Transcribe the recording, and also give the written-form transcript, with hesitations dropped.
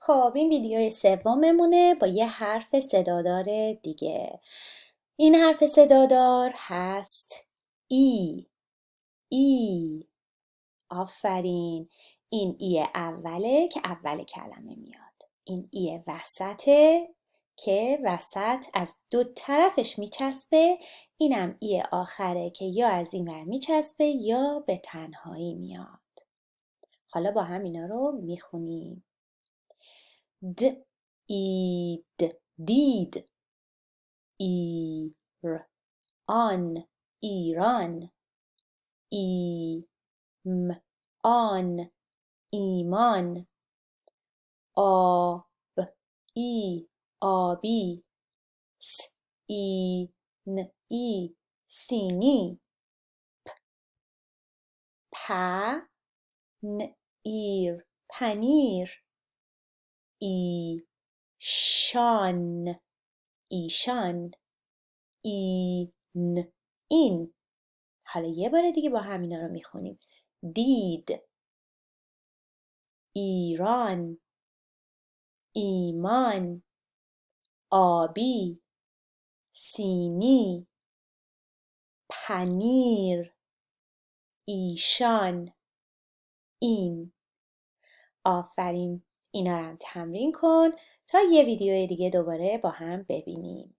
خب این ویدیو سوممونه با یه حرف صدادار دیگه. این حرف صدادار هست ای. ای. آفرین. این ای اوله که اول کلمه میاد. این ای وسطه که وسط از دو طرفش میچسبه. اینم ای آخره که یا از این ور میچسبه یا به تنهایی میاد. حالا با هم اینا رو میخونیم. اید، دید. آن، ایران. آن، ایمان. آب، آبی. ای، سینی. پنیر. ایشان، ایشان. این. حالا یه بار دیگه با همینا رو میخونیم. دید، ایران، ایمان، آبی، سینی، پنیر، ایشان، این. آفرین. اینا رو هم تمرین کن تا یه ویدیو دیگه دوباره با هم ببینیم.